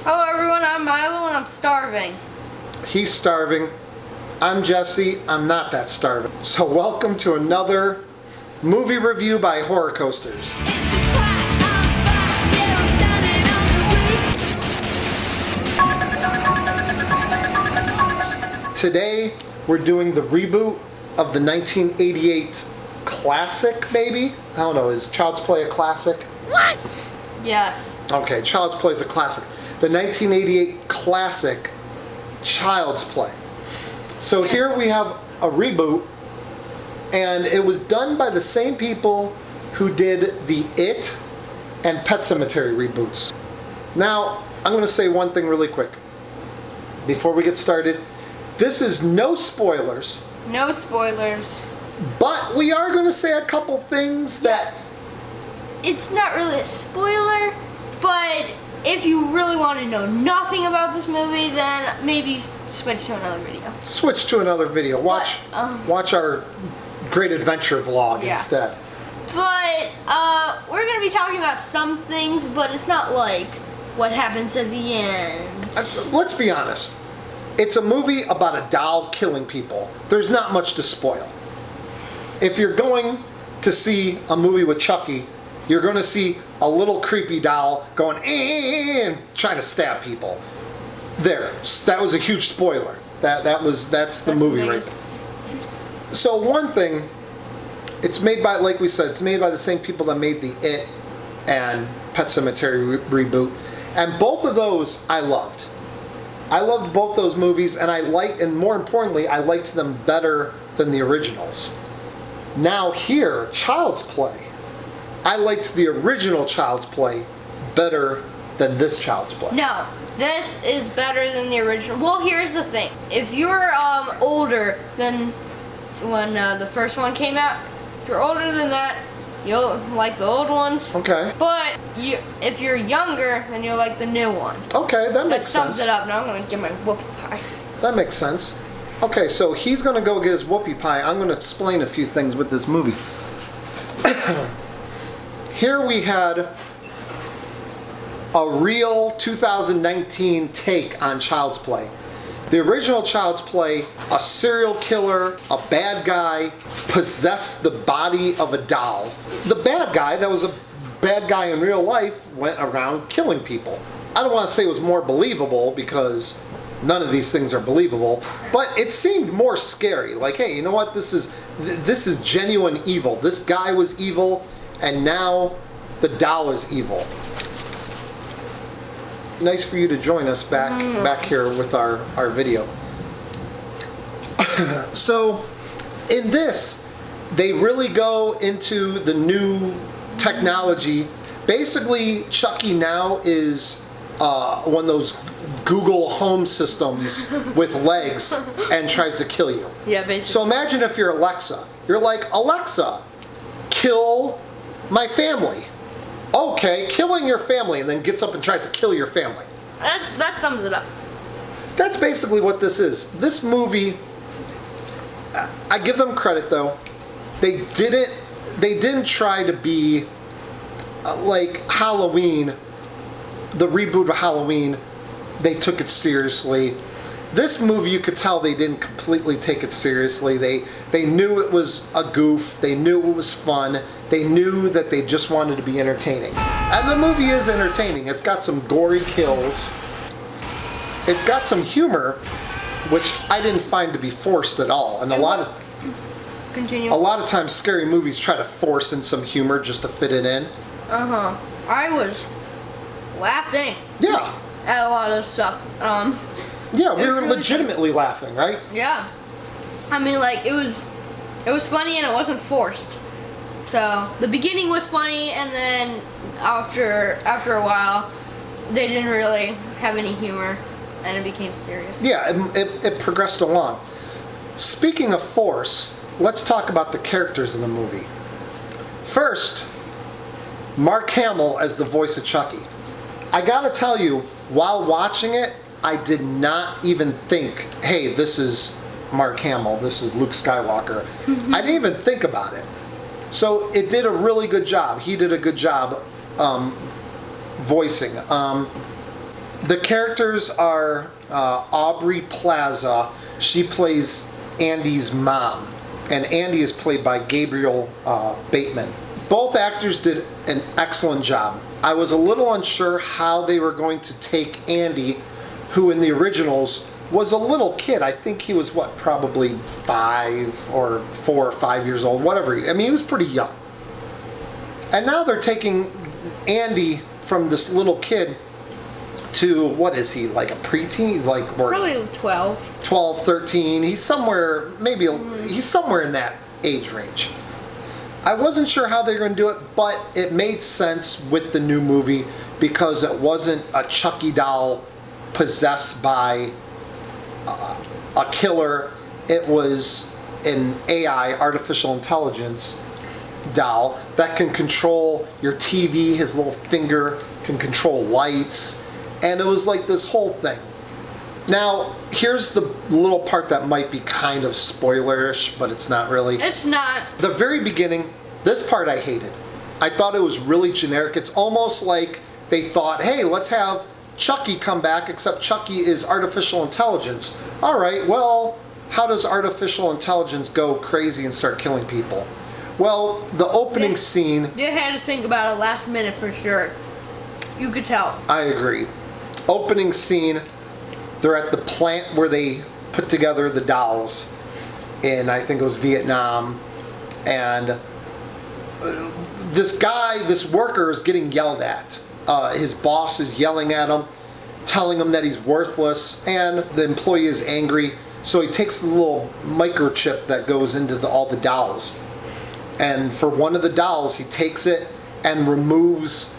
Hello everyone, I'm Milo and I'm starving. He's starving. I'm Jesse. I'm not that starving. So welcome to another movie review by Horror Coasters. Today we're doing the reboot of the 1988 classic, maybe? I don't know, is Child's Play a classic? What? Yes. Okay, Child's Play is a classic. The 1988 classic Child's Play. So here we have a reboot, and it was done by the same people who did the It and Pet Sematary reboots. Now, I'm going to say one thing really quick before we get started. This is no spoilers. No spoilers. But we are going to say a couple things that... It's not really a spoiler, but if you really want to know nothing about this movie, then maybe switch to another video. Switch to another video. Watch our Great Adventure vlog instead. But we're going to be talking about some things, but it's not like what happens at the end. Let's be honest. It's a movie about a doll killing people. There's not much to spoil. If you're going to see a movie with Chucky, you're going to see a little creepy doll going and trying to stab people. There, that was a huge spoiler. That's the movie right there. So one thing, it's made by, like we said, it's made by the same people that made the It and Pet Sematary reboot, and both of those I loved. I loved both those movies, and more importantly, I liked them better than the originals. Now here, Child's Play. I liked the original Child's Play better than this Child's Play. No, this is better than the original. Well, here's the thing. If you're older than when the first one came out, if you're older than that, you'll like the old ones. Okay. But if you're younger, then you'll like the new one. Okay, that makes sense. That sums it up. Now I'm going to get my whoopie pie. That makes sense. Okay, so he's going to go get his whoopie pie. I'm going to explain a few things with this movie. Here we had a real 2019 take on Child's Play. The original Child's Play, a serial killer, a bad guy, possessed the body of a doll. The bad guy, that was a bad guy in real life, went around killing people. I don't want to say it was more believable because none of these things are believable, but it seemed more scary. Like, hey, you know what? This is genuine evil. This guy was evil, and now the doll is evil. Nice for you to join us back here with our video. So in this, they really go into the new technology. Basically, Chucky now is one of those Google Home systems with legs and tries to kill you. Yeah, basically. So imagine if you're Alexa. You're like, Alexa, kill my family. Okay, killing your family, and then gets up and tries to kill your family. That sums it up. That's basically what this is. This movie, I give them credit though. They didn't try to be like Halloween, the reboot of Halloween. They took it seriously. This movie, you could tell they didn't completely take it seriously. They knew it was a goof. They knew it was fun. They knew that they just wanted to be entertaining. And the movie is entertaining. It's got some gory kills. It's got some humor, which I didn't find to be forced at all. And a lot of times scary movies try to force in some humor just to fit it in. I was laughing. Yeah. At a lot of stuff. Yeah, we were really legitimately laughing, right? Yeah. I mean, like, it was funny and it wasn't forced. So the beginning was funny, and then after a while, they didn't really have any humor, and it became serious. Yeah, it progressed along. Speaking of force, let's talk about the characters in the movie. First, Mark Hamill as the voice of Chucky. I gotta tell you, while watching it, I did not even think, hey, this is Mark Hamill, this is Luke Skywalker. I didn't even think about it. So it did a really good job. He did a good job voicing. The characters are Aubrey Plaza. She plays Andy's mom, and Andy is played by Gabriel Bateman. Both actors did an excellent job. I was a little unsure how they were going to take Andy, who in the originals was a little kid. I think he was, probably 5 or 4 or 5 years old, whatever. I mean, he was pretty young. And now they're taking Andy from this little kid to, what is he, like a preteen? Probably 12. 12, 13. He's somewhere, he's somewhere in that age range. I wasn't sure how they were going to do it, but it made sense with the new movie because it wasn't a Chucky doll possessed by a killer. It was an AI, artificial intelligence doll that can control your TV. His little finger can control lights, and it was like this whole thing. Now, here's the little part that might be kind of spoilerish, but it's not really. It's not. The very beginning, this part I hated. I thought it was really generic. It's almost like they thought, hey, let's have Chucky come back, except Chucky is artificial intelligence. All right, well, how does artificial intelligence go crazy and start killing people? Well, the opening scene... You had to think about it last minute for sure. You could tell. I agree. Opening scene, they're at the plant where they put together the dolls in, I think it was Vietnam, and this worker is getting yelled at. His boss is yelling at him, telling him that he's worthless, and the employee is angry, so he takes the little microchip that goes into all the dolls. And for one of the dolls, he takes it and removes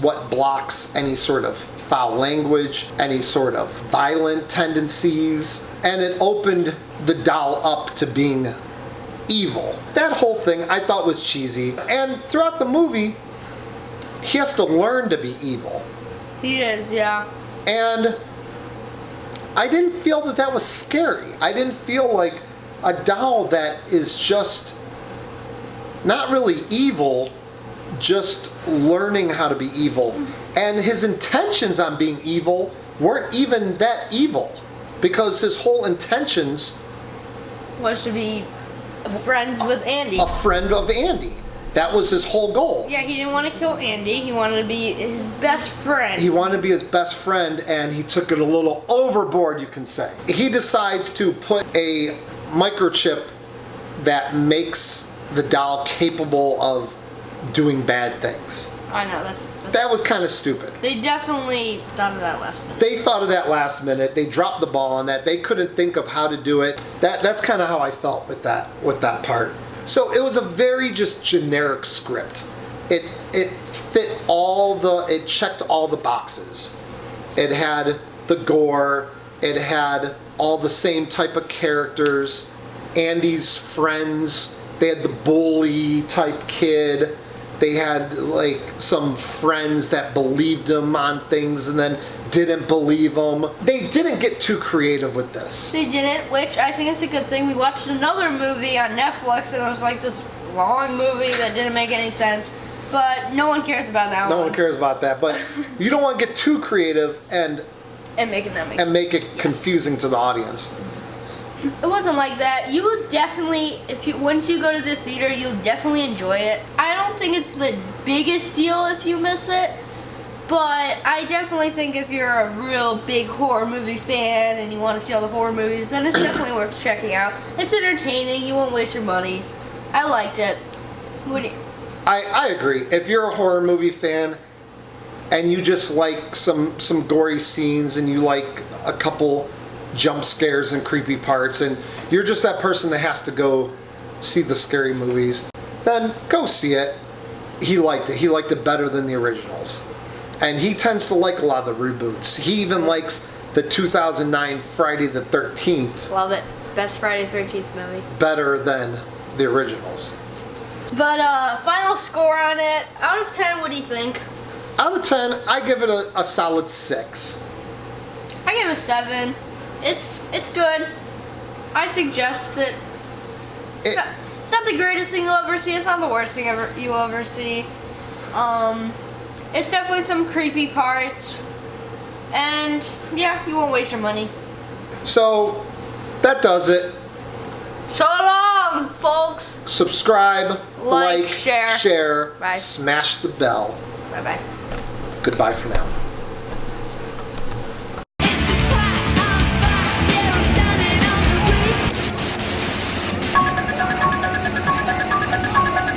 what blocks any sort of foul language, any sort of violent tendencies, and it opened the doll up to being evil. That whole thing I thought was cheesy, and throughout the movie, he has to learn to be evil. He is, yeah. And I didn't feel that was scary. I didn't feel like a doll that is just not really evil, just learning how to be evil. And his intentions on being evil weren't even that evil, because his whole intentions was to be friends with Andy. A friend of Andy. That was his whole goal. Yeah, he didn't want to kill Andy. He wanted to be his best friend. He wanted to be his best friend, and he took it a little overboard, you can say. He decides to put a microchip that makes the doll capable of doing bad things. I know, that was kind of stupid. They definitely thought of that last minute. They thought of that last minute. They dropped the ball on that. They couldn't think of how to do it. That's kind of how I felt with that part. So it was a very just generic script. It fit it checked all the boxes. It had the gore. It had all the same type of characters. Andy's friends. They had the bully type kid. They had like some friends that believed him on things and then didn't believe him. They didn't get too creative with this. They didn't, which I think is a good thing. We watched another movie on Netflix and it was like this long movie that didn't make any sense. But no one cares about that one. No one cares about that. But you don't want to get too creative and make it confusing to the audience. It wasn't like that. You would definitely, once you go to the theater, you'll definitely enjoy it. I don't think it's the biggest deal if you miss it, but I definitely think if you're a real big horror movie fan and you want to see all the horror movies, then it's definitely worth checking out. It's entertaining. You won't waste your money. I liked it. I agree. If you're a horror movie fan and you just like some gory scenes and you like a couple jump scares and creepy parts, and you're just that person that has to go see the scary movies, then go see it. He liked it. He liked it better than the originals. And he tends to like a lot of the reboots. He even likes the 2009 Friday the 13th. Love it. Best Friday the 13th movie. Better than the originals. But final score on it, out of 10, what do you think? Out of 10, I give it a solid 6. I give it a 7. It's good. I suggest that it's not the greatest thing you'll ever see. It's not the worst thing you'll ever see. It's definitely some creepy parts. And yeah, you won't waste your money. So that does it. So long, folks. Subscribe, Like, share. share, Bye. smash the bell. Bye bye. Goodbye for now.